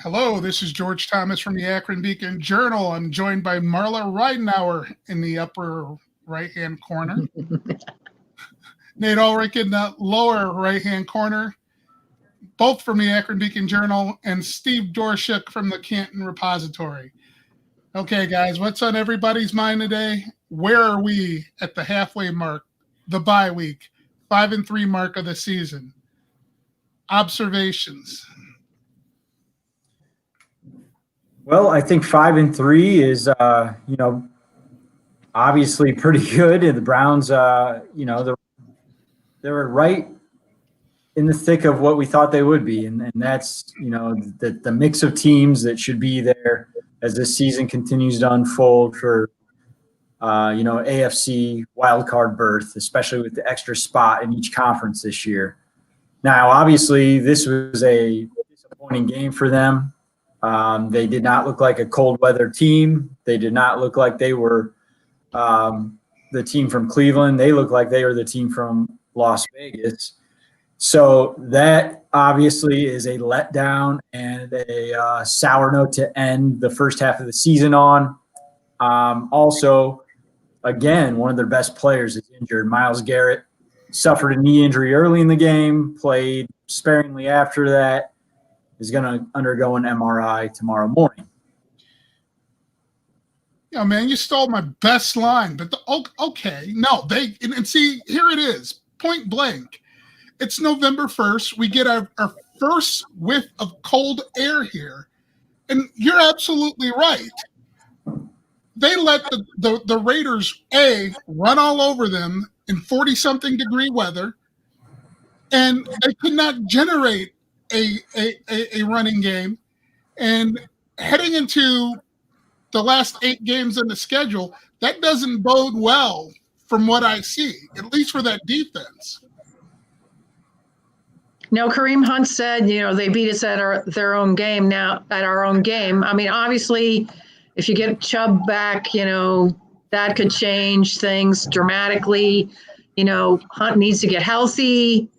Hello, this is George Thomas from the Akron Beacon Journal. I'm joined by Marla Ridenour in the upper right-hand corner. Nate Ulrich in the lower right-hand corner, both from the Akron Beacon Journal, and Steve Doerschuk from the Canton Repository. Okay, guys, what's on everybody's mind today? Where are we at the halfway mark, the bye week, 5-3 mark of the season? Observations. Well, I think 5-3 is, obviously pretty good. And the Browns, they were right in the thick of what we thought they would be. And that's, the mix of teams that should be there as this season continues to unfold for, AFC wildcard berth, especially with the extra spot in each conference this year. Now, obviously, this was a disappointing game for them. They did not look like a cold weather team. They did not look like they were the team from Cleveland. They looked like they were the team from Las Vegas. So that obviously is a letdown and a sour note to end the first half of the season on. Also, again, one of their best players is injured. Myles Garrett suffered a knee injury early in the game, played sparingly after that. Is going to undergo an MRI tomorrow morning. Yeah, man, you stole my best line, but okay. No, and see, here it is, point blank. It's November 1st. We get our first whiff of cold air here. And you're absolutely right. They let the Raiders, run all over them in 40-something degree weather, and they could not generate a running game. And heading into the last 8 games in the schedule, that doesn't bode well from what I see, at least for that defense. No, Kareem Hunt said, they beat us at their own game now, at our own game. I mean, obviously, if you get Chubb back, that could change things dramatically. Hunt needs to get healthy.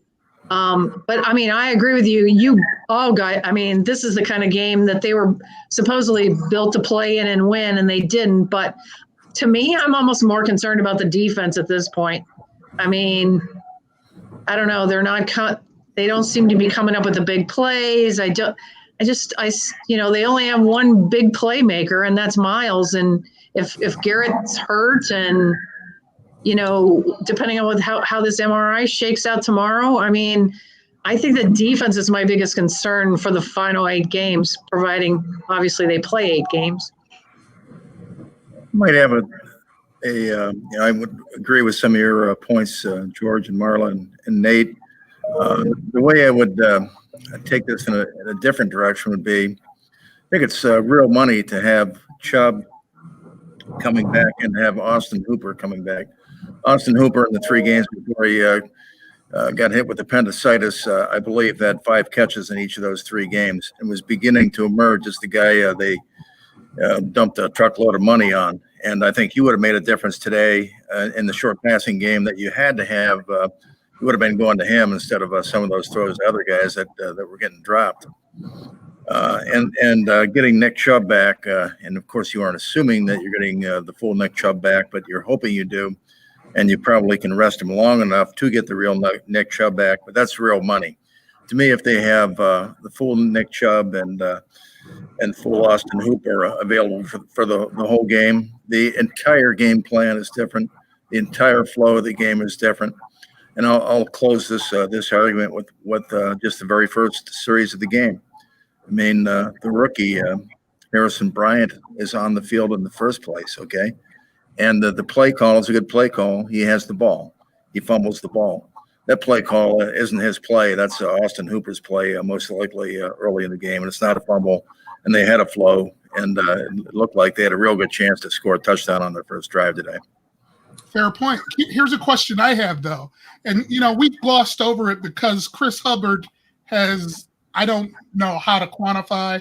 But I mean, I agree with you. You all guys, I mean, this is the kind of game that they were supposedly built to play in and win, and they didn't. But to me, I'm almost more concerned about the defense at this point. I mean, I don't know. They don't seem to be coming up with the big plays. They only have one big playmaker, and that's Myles. And if Garrett's hurt and, depending on how this MRI shakes out tomorrow, I mean, I think the defense is my biggest concern for the final 8 games, providing obviously they play 8 games. Might have I would agree with some of your points, George and Marla and Nate. The way I would take this in a different direction would be, I think it's real money to have Chubb coming back and have Austin Hooper coming back. Austin Hooper in the 3 games before he got hit with appendicitis, I believe, had 5 catches in each of those 3 games and was beginning to emerge as the guy they dumped a truckload of money on. And I think he would have made a difference today in the short passing game that you had to have. You would have been going to him instead of some of those throws to other guys that were getting dropped. And getting Nick Chubb back, and of course you aren't assuming that you're getting the full Nick Chubb back, but you're hoping you do. And you probably can rest him long enough to get the real Nick Chubb back, but that's real money. To me, if they have the full Nick Chubb and full Austin Hooper available for the whole game, the entire game plan is different. The entire flow of the game is different. And I'll close this argument with just the very first series of the game. I mean, the rookie, Harrison Bryant, is on the field in the first place, okay? And the play call is a good play call. He has the ball. He fumbles the ball. That play call isn't his play. That's Austin Hooper's play, most likely early in the game. And it's not a fumble. And they had a flow. And it looked like they had a real good chance to score a touchdown on their first drive today. Fair point. Here's a question I have, though. And, we glossed over it because Chris Hubbard has, I don't know how to qualify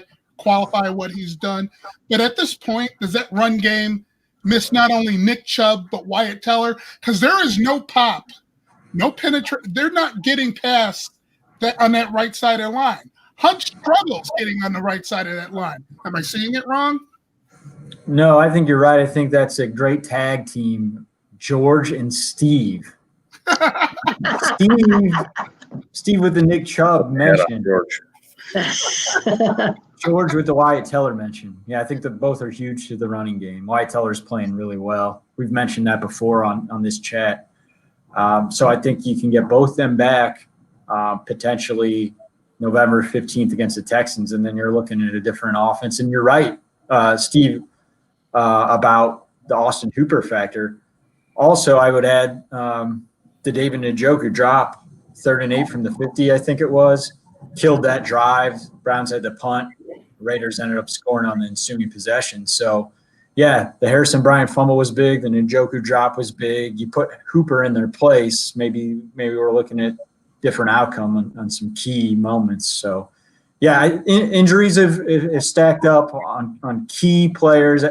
what he's done. But at this point, does that run game miss not only Nick Chubb, but Wyatt Teller? Because there is no pop, no penetration. They're not getting past on that right side of the line. Hunt struggles getting on the right side of that line. Am I seeing it wrong? No, I think you're right. I think that's a great tag team, George and Steve. Steve with the Nick Chubb mention. George. George with the Wyatt Teller mention. Yeah, I think that both are huge to the running game. Wyatt Teller's playing really well. We've mentioned that before on this chat. So I think you can get both them back potentially November 15th against the Texans, and then you're looking at a different offense. And you're right, Steve, about the Austin Hooper factor. Also, I would add the David Njoku drop, 3rd and 8 from the 50, I think it was. Killed that drive. Browns had the punt. Raiders ended up scoring on the ensuing possession. So, yeah, the Harrison Bryant fumble was big. The Njoku drop was big. You put Hooper in their place, maybe we're looking at different outcome on some key moments. So, yeah, injuries have stacked up on key players.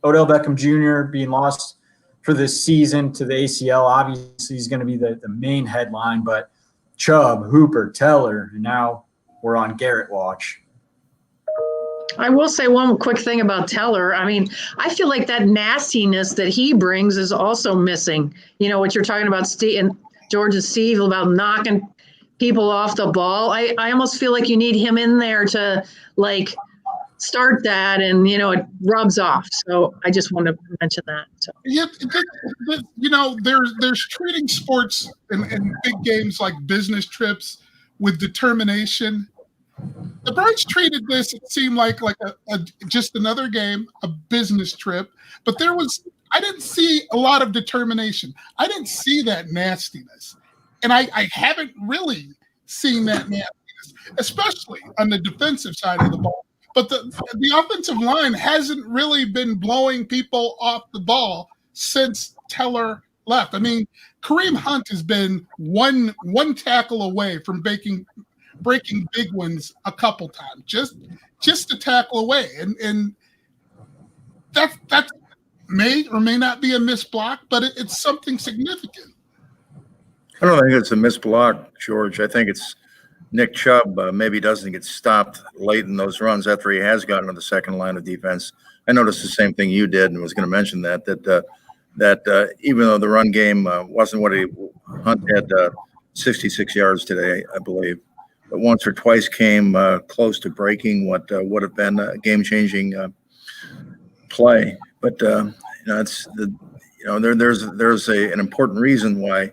Odell Beckham Jr. being lost for this season to the ACL, obviously is going to be the main headline, but Chubb, Hooper, Teller, and now we're on Garrett watch. I will say one quick thing about Teller. I mean, I feel like that nastiness that he brings is also missing. You know, what you're talking about, Steve and George and Steve, about knocking people off the ball. I almost feel like you need him in there to, like, start that, and, you know, it rubs off. So I just want to mention that. So. Yeah, you know, there's treating sports and big games like business trips with determination. The Browns treated this, it seemed like a just another game, a business trip, but I didn't see a lot of determination. I didn't see that nastiness, and I haven't really seen that nastiness, especially on the defensive side of the ball. But the offensive line hasn't really been blowing people off the ball since Teller left. I mean, Kareem Hunt has been one tackle away from breaking big ones a couple times, just a tackle away, and that may or may not be a missed block, but it's something significant. I don't think it's a missed block, George. I think it's Nick Chubb maybe doesn't get stopped late in those runs after he has gotten to the second line of defense. I noticed the same thing you did, and was going to mention that even though the run game wasn't what Hunt had 66 yards today, I believe, but once or twice came close to breaking what would have been a game-changing play. But there's an important reason why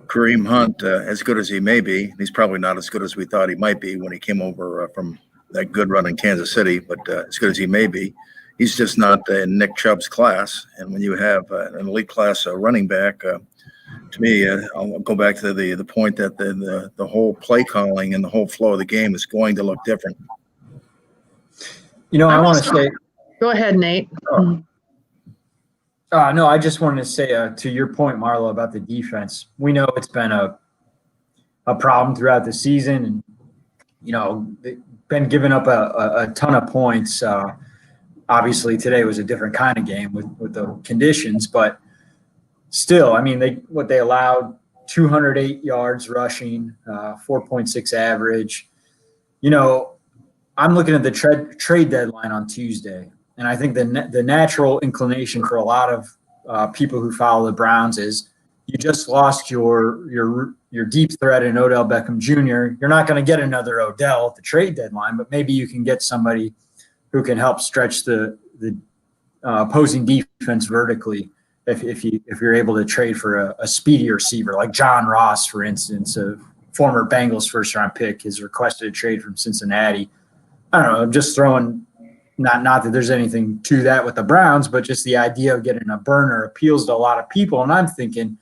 Kareem Hunt, as good as he may be, he's probably not as good as we thought he might be when he came over from that good run in Kansas City, but as good as he may be, he's just not in Nick Chubb's class. And when you have an elite class running back, to me, I'll go back to the point that the whole play calling and the whole flow of the game is going to look different. You know, I want to say – Go ahead, Nate. No, I just wanted to say to your point, Marla, about the defense. We know it's been a problem throughout the season, and, you know, they've been giving up a ton of points. Obviously, today was a different kind of game with the conditions, but still, I mean, they allowed 208 yards rushing, 4.6 average. You know, I'm looking at the trade deadline on Tuesday. And I think the natural inclination for a lot of people who follow the Browns is you just lost your deep threat in Odell Beckham Jr. You're not going to get another Odell at the trade deadline, but maybe you can get somebody who can help stretch the opposing defense vertically if you're able to trade for a speedy receiver like John Ross, for instance, a former Bengals first-round pick, has requested a trade from Cincinnati. I don't know. I'm just throwing – not that there's anything to that with the Browns, but just the idea of getting a burner appeals to a lot of people. And I'm thinking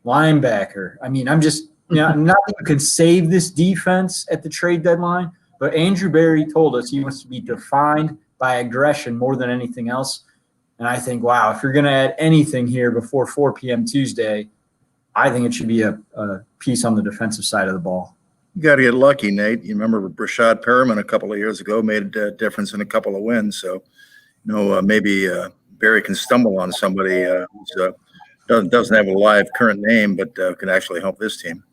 linebacker. I mean, I'm just not that you can save this defense at the trade deadline, but Andrew Berry told us he wants to be defined by aggression more than anything else. And I think, wow, if you're going to add anything here before 4 p.m. Tuesday, I think it should be a piece on the defensive side of the ball. You got to get lucky, Nate. You remember Rashad Perriman a couple of years ago made a difference in a couple of wins. So, maybe Barry can stumble on somebody who doesn't have a live current name, but can actually help this team.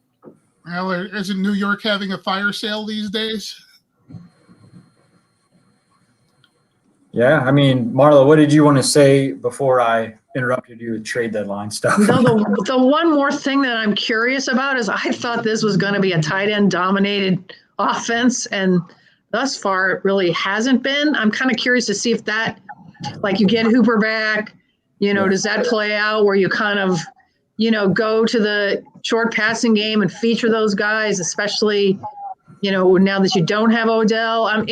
Well, isn't New York having a fire sale these days? Yeah, I mean, Marla, what did you want to say before I interrupted you with trade deadline stuff? No, the one more thing that I'm curious about is I thought this was going to be a tight end dominated offense, and thus far it really hasn't been. I'm kind of curious to see if that, like, you get Hooper back, does that play out where you kind of, go to the short passing game and feature those guys, especially, now that you don't have Odell.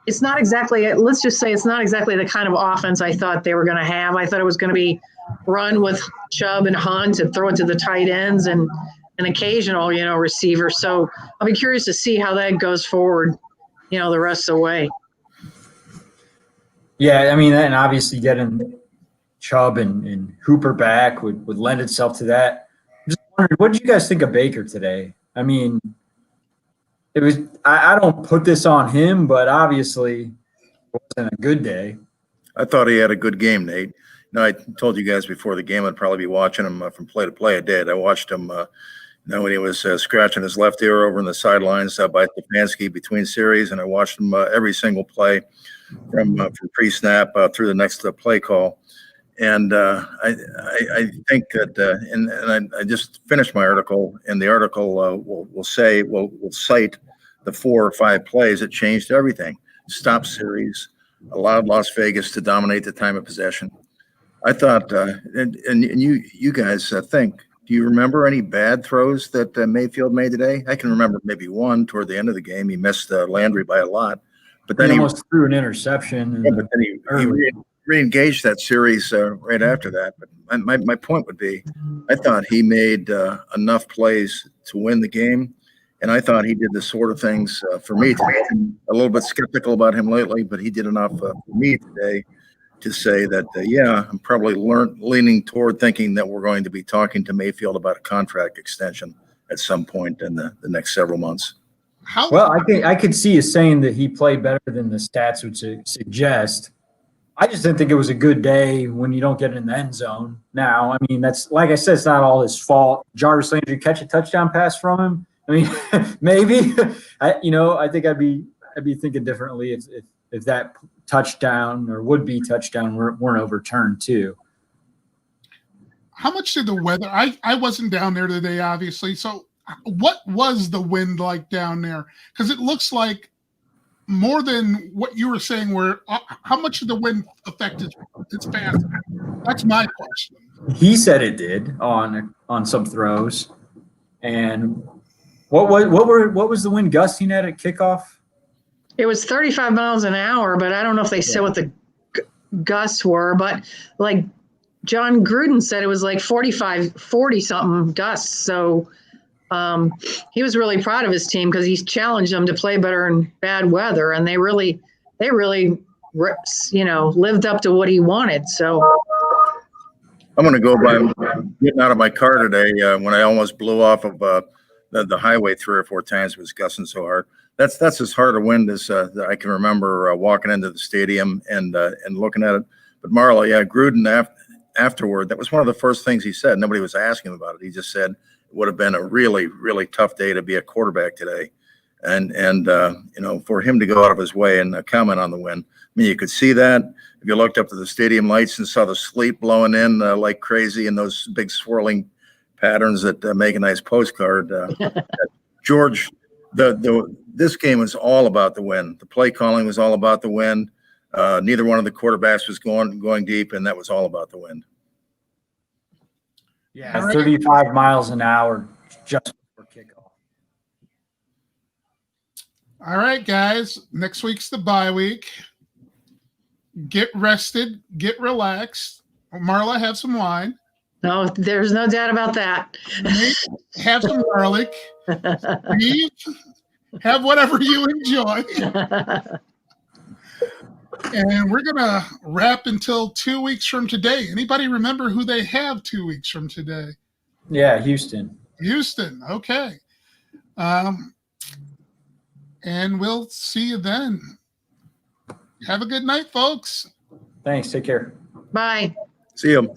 It's not exactly, let's just say it's not exactly the kind of offense I thought they were going to have. I thought it was going to be run with Chubb and Hunt and throw it to the tight ends and an occasional, receiver. So I'll be curious to see how that goes forward, the rest of the way. Yeah, I mean, and obviously getting Chubb and Hooper back would lend itself to that. I'm just wondering, what did you guys think of Baker today? I mean, it was, I don't put this on him, but obviously it wasn't a good day. I thought he had a good game, Nate. No, I told you guys before the game I'd probably be watching him from play to play. I did. I watched him when he was scratching his left ear over in the sidelines by Stefanski between series, and I watched him every single play from pre-snap through the next play call. And I think that, and I just finished my article, and the article will cite the 4 or 5 plays that changed everything. Stop series, allowed Las Vegas to dominate the time of possession. I thought, and you guys think, do you remember any bad throws that Mayfield made today? I can remember maybe one toward the end of the game. He missed Landry by a lot, but then he almost threw an interception. But then he re-engaged that series right after that. But my point would be, I thought he made enough plays to win the game, and I thought he did the sort of things for me today. I'm a little bit skeptical about him lately, but he did enough for me today to say that, I'm probably leaning toward thinking that we're going to be talking to Mayfield about a contract extension at some point in the next several months. Well, I could see you saying that he played better than the stats would suggest. I just didn't think it was a good day when you don't get in the end zone. Now, I mean, that's, like I said, it's not all his fault. Jarvis Landry catch a touchdown pass from him. I mean, maybe. I think I'd be thinking differently if that touchdown or would-be touchdown weren't overturned too. How much did the weather? I wasn't down there today, obviously. So what was the wind like down there? Because it looks like more than what you were saying. How much did the wind affect its path? That's my question. He said it did on some throws. And what was the wind gusting at kickoff? It was 35 miles an hour, but I don't know if they said what the gusts were. But like John Gruden said, it was like 40 something gusts. So he was really proud of his team because he's challenged them to play better in bad weather, and they really lived up to what he wanted. So I'm going to go by getting out of my car today when I almost blew off of the highway 3 or 4 times. It was gusting so hard. That's as hard a wind as that I can remember walking into the stadium and looking at it. But Marla, Gruden afterward, that was one of the first things he said. Nobody was asking about it. He just said it would have been a really, really tough day to be a quarterback today. And for him to go out of his way and comment on the wind, I mean, you could see that if you looked up to the stadium lights and saw the sleet blowing in like crazy and those big swirling patterns that make a nice postcard. George, this game was all about the wind. The play calling was all about the wind. Neither one of the quarterbacks was going deep, and that was all about the wind. Yeah, 35 miles an hour just before kickoff. All right, guys. Next week's the bye week. Get rested. Get relaxed. Marla, have some wine. No, there's no doubt about that. Have some garlic. Steve, have whatever you enjoy. And we're going to wrap until 2 weeks from today. Anybody remember who they have 2 weeks from today? Yeah, Houston. Houston, okay. And we'll see you then. Have a good night, folks. Thanks. Take care. Bye. See you.